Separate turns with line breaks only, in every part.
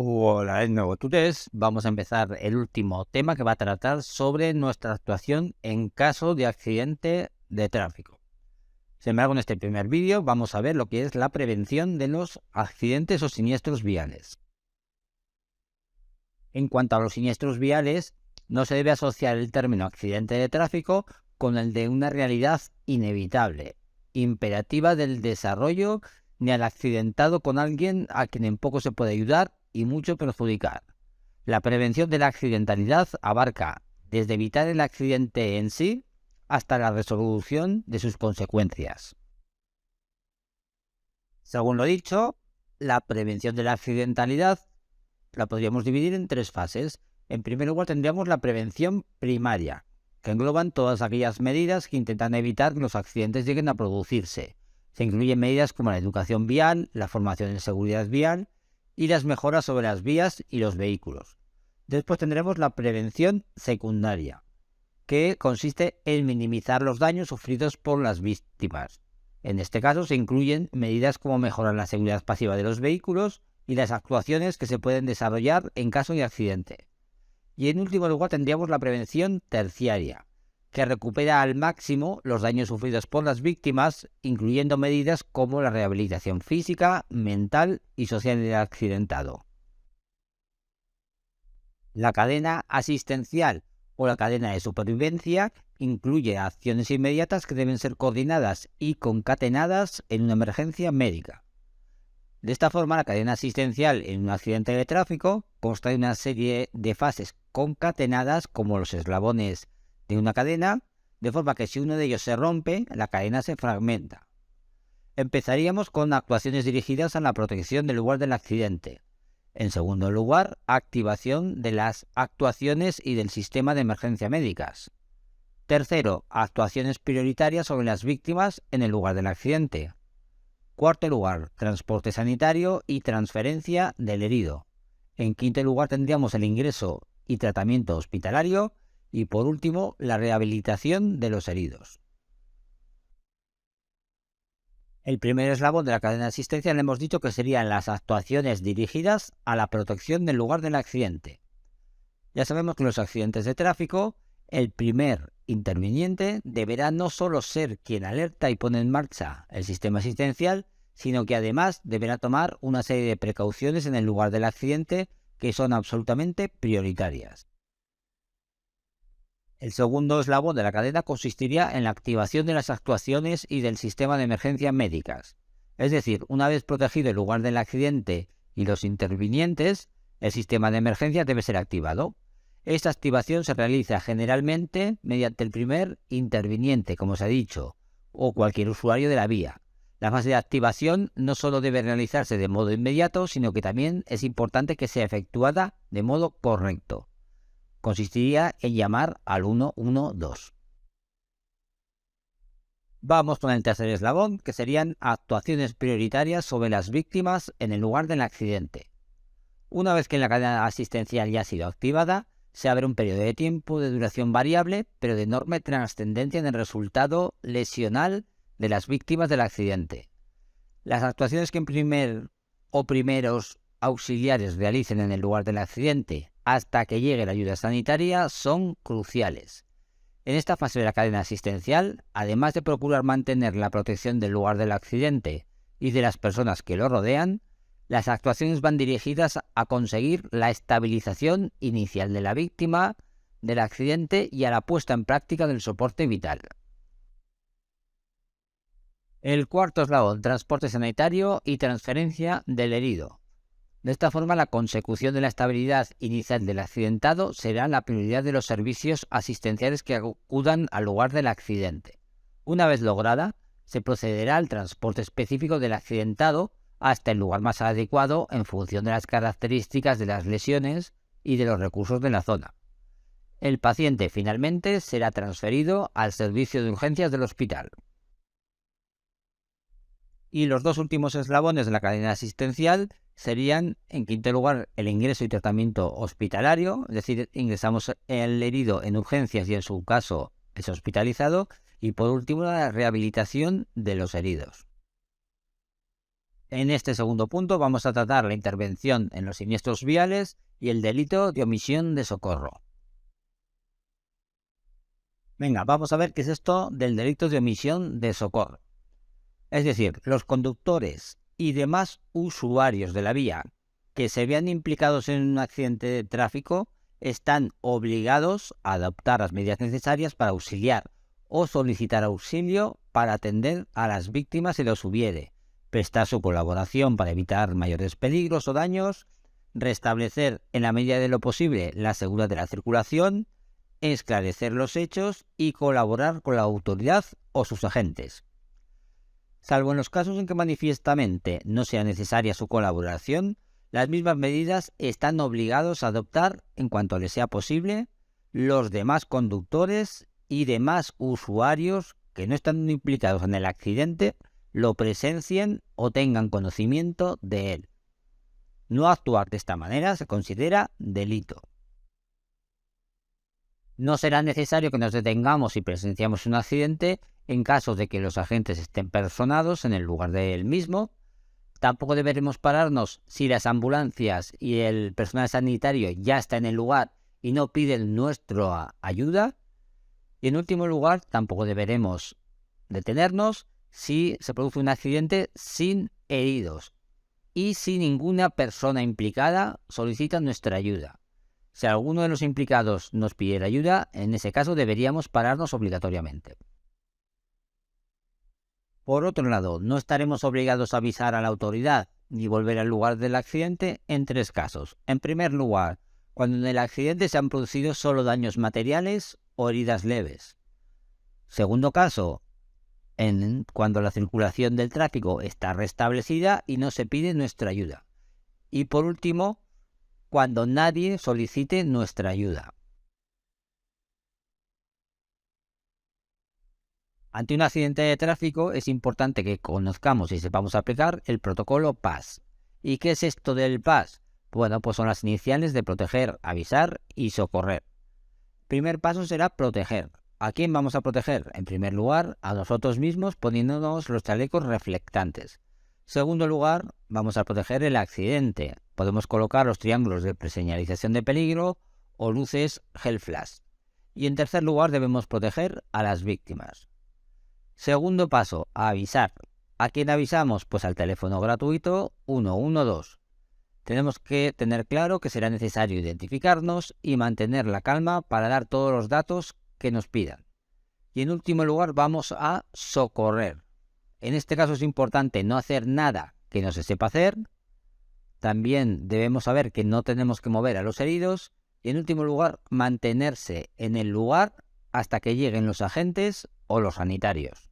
Hola de nuevo, tutores. Vamos a empezar el último tema que va a tratar sobre nuestra actuación en caso de accidente de tráfico. Sin embargo, en este primer vídeo vamos a ver lo que es la prevención de los accidentes o siniestros viales. En cuanto a los siniestros viales, no se debe asociar el término accidente de tráfico con el de una realidad inevitable, imperativa del desarrollo, ni al accidentado con alguien a quien en poco se puede ayudar y mucho perjudicar. La prevención de la accidentalidad abarca desde evitar el accidente en sí hasta la resolución de sus consecuencias. Según lo dicho, la prevención de la accidentalidad la podríamos dividir en tres fases. En primer lugar tendríamos la prevención primaria, que engloban todas aquellas medidas que intentan evitar que los accidentes lleguen a producirse. Se incluyen medidas como la educación vial, la formación en seguridad vial y las mejoras sobre las vías y los vehículos. Después tendremos la prevención secundaria, que consiste en minimizar los daños sufridos por las víctimas. En este caso se incluyen medidas como mejorar la seguridad pasiva de los vehículos y las actuaciones que se pueden desarrollar en caso de accidente. Y en último lugar tendríamos la prevención terciaria, que recupera al máximo los daños sufridos por las víctimas, incluyendo medidas como la rehabilitación física, mental y social del accidentado. La cadena asistencial o la cadena de supervivencia incluye acciones inmediatas que deben ser coordinadas y concatenadas en una emergencia médica. De esta forma, la cadena asistencial en un accidente de tráfico consta de una serie de fases concatenadas como los eslabones de una cadena, de forma que si uno de ellos se rompe, la cadena se fragmenta. Empezaríamos con actuaciones dirigidas a la protección del lugar del accidente. En segundo lugar, activación de las actuaciones y del sistema de emergencia médicas. Tercero, actuaciones prioritarias sobre las víctimas en el lugar del accidente. Cuarto lugar, transporte sanitario y transferencia del herido. En quinto lugar tendríamos el ingreso y tratamiento hospitalario. Y por último, la rehabilitación de los heridos. El primer eslabón de la cadena de asistencia le hemos dicho que serían las actuaciones dirigidas a la protección del lugar del accidente. Ya sabemos que en los accidentes de tráfico, el primer interviniente deberá no solo ser quien alerta y pone en marcha el sistema asistencial, sino que además deberá tomar una serie de precauciones en el lugar del accidente que son absolutamente prioritarias. El segundo eslabón de la cadena consistiría en la activación de las actuaciones y del sistema de emergencias médicas. Es decir, una vez protegido el lugar del accidente y los intervinientes, el sistema de emergencias debe ser activado. Esta activación se realiza generalmente mediante el primer interviniente, como se ha dicho, o cualquier usuario de la vía. La fase de activación no solo debe realizarse de modo inmediato, sino que también es importante que sea efectuada de modo correcto. Consistiría en llamar al 112. Vamos con el tercer eslabón, que serían actuaciones prioritarias sobre las víctimas en el lugar del accidente. Una vez que la cadena asistencial ya ha sido activada, se abre un periodo de tiempo de duración variable, pero de enorme trascendencia en el resultado lesional de las víctimas del accidente. Las actuaciones que primeros auxiliares realicen en el lugar del accidente hasta que llegue la ayuda sanitaria son cruciales. En esta fase de la cadena asistencial, además de procurar mantener la protección del lugar del accidente y de las personas que lo rodean, las actuaciones van dirigidas a conseguir la estabilización inicial de la víctima del accidente y a la puesta en práctica del soporte vital. El cuarto eslabón, transporte sanitario y transferencia del herido. De esta forma, la consecución de la estabilidad inicial del accidentado será la prioridad de los servicios asistenciales que acudan al lugar del accidente. Una vez lograda, se procederá al transporte específico del accidentado hasta el lugar más adecuado en función de las características de las lesiones y de los recursos de la zona. El paciente finalmente será transferido al servicio de urgencias del hospital. Y los dos últimos eslabones de la cadena asistencial serían, en quinto lugar, el ingreso y tratamiento hospitalario, es decir, ingresamos el herido en urgencias y en su caso es hospitalizado, y por último la rehabilitación de los heridos. En este segundo punto vamos a tratar la intervención en los siniestros viales y el delito de omisión de socorro. Venga, vamos a ver qué es esto del delito de omisión de socorro. Es decir, los conductores y demás usuarios de la vía que se vean implicados en un accidente de tráfico están obligados a adoptar las medidas necesarias para auxiliar o solicitar auxilio para atender a las víctimas si los hubiere, prestar su colaboración para evitar mayores peligros o daños, restablecer en la medida de lo posible la seguridad de la circulación, esclarecer los hechos y colaborar con la autoridad o sus agentes. Salvo en los casos en que manifiestamente no sea necesaria su colaboración, las mismas medidas están obligados a adoptar, en cuanto les sea posible, los demás conductores y demás usuarios que no están implicados en el accidente, lo presencien o tengan conocimiento de él. No actuar de esta manera se considera delito. No será necesario que nos detengamos si presenciamos un accidente en caso de que los agentes estén personados en el lugar del mismo. Tampoco deberemos pararnos si las ambulancias y el personal sanitario ya está en el lugar y no piden nuestra ayuda. Y en último lugar, tampoco deberemos detenernos si se produce un accidente sin heridos y si ninguna persona implicada solicita nuestra ayuda. Si alguno de los implicados nos pidiera ayuda, en ese caso deberíamos pararnos obligatoriamente. Por otro lado, no estaremos obligados a avisar a la autoridad ni volver al lugar del accidente en 3 casos. En primer lugar, cuando en el accidente se han producido solo daños materiales o heridas leves. Segundo caso, cuando la circulación del tráfico está restablecida y no se pide nuestra ayuda. Y por último, cuando nadie solicite nuestra ayuda. Ante un accidente de tráfico es importante que conozcamos y sepamos aplicar el protocolo PAS. ¿Y qué es esto del PAS? Bueno, pues son las iniciales de proteger, avisar y socorrer. Primer paso será proteger. ¿A quién vamos a proteger? En primer lugar, a nosotros mismos poniéndonos los chalecos reflectantes. Segundo lugar, vamos a proteger el accidente. Podemos colocar los triángulos de preseñalización de peligro o luces gel flash. Y en tercer lugar, debemos proteger a las víctimas. Segundo paso, avisar. ¿A quién avisamos? Pues al teléfono gratuito 112. Tenemos que tener claro que será necesario identificarnos y mantener la calma para dar todos los datos que nos pidan. Y en último lugar, vamos a socorrer. En este caso es importante no hacer nada que no se sepa hacer. También debemos saber que no tenemos que mover a los heridos. Y en último lugar, mantenerse en el lugar hasta que lleguen los agentes o los sanitarios.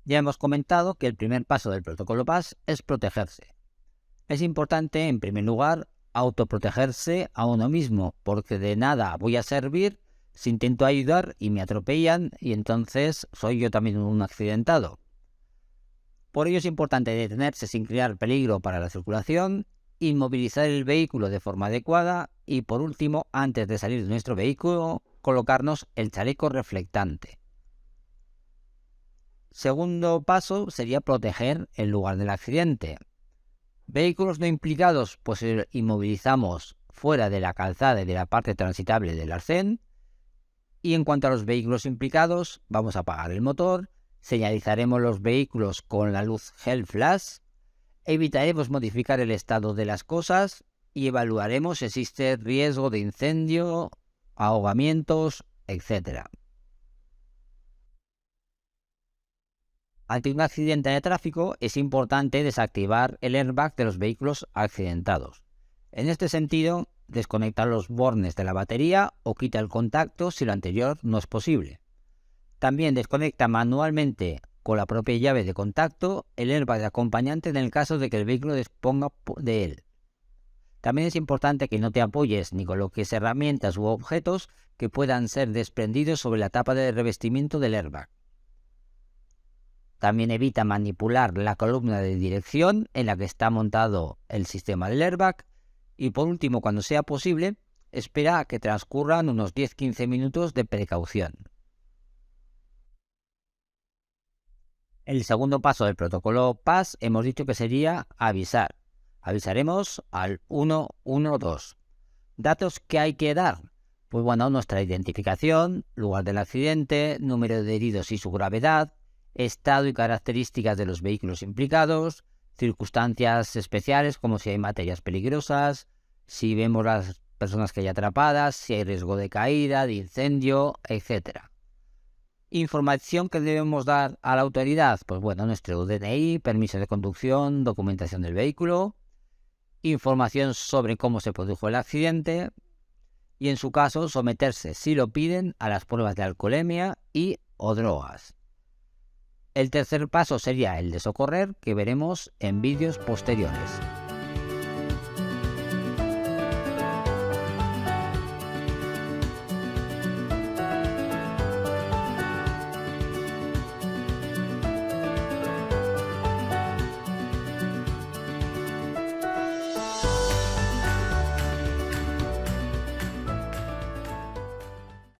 Ya hemos comentado que el primer paso del protocolo PAS es protegerse. Es importante, en primer lugar, autoprotegerse a uno mismo, porque de nada voy a servir si intento ayudar y me atropellan y entonces soy yo también un accidentado. Por ello es importante detenerse sin crear peligro para la circulación, inmovilizar el vehículo de forma adecuada y, por último, antes de salir de nuestro vehículo, colocarnos el chaleco reflectante. Segundo paso sería proteger el lugar del accidente. Vehículos no implicados, pues inmovilizamos fuera de la calzada y de la parte transitable del arcén. Y en cuanto a los vehículos implicados, vamos a apagar el motor, señalizaremos los vehículos con la luz Hell Flash, evitaremos modificar el estado de las cosas y evaluaremos si existe riesgo de incendio, ahogamientos, etc. Ante un accidente de tráfico es importante desactivar el airbag de los vehículos accidentados. En este sentido, desconecta los bornes de la batería o quita el contacto si lo anterior no es posible. También desconecta manualmente con la propia llave de contacto el airbag de acompañante en el caso de que el vehículo disponga de él. También es importante que no te apoyes ni coloques herramientas u objetos que puedan ser desprendidos sobre la tapa de revestimiento del airbag. También evita manipular la columna de dirección en la que está montado el sistema del airbag. Y por último, cuando sea posible, espera a que transcurran unos 10-15 minutos de precaución. El segundo paso del protocolo PAS hemos dicho que sería avisar. Avisaremos al 112. ¿Datos que hay que dar? Pues bueno, nuestra identificación, lugar del accidente, número de heridos y su gravedad, estado y características de los vehículos implicados, circunstancias especiales como si hay materias peligrosas, si vemos las personas que hay atrapadas, si hay riesgo de caída, de incendio, etc. Información que debemos dar a la autoridad, pues bueno, nuestro DNI, permiso de conducción, documentación del vehículo, información sobre cómo se produjo el accidente y en su caso someterse, si lo piden, a las pruebas de alcoholemia y o drogas. El tercer paso sería el de socorrer, que veremos en vídeos posteriores.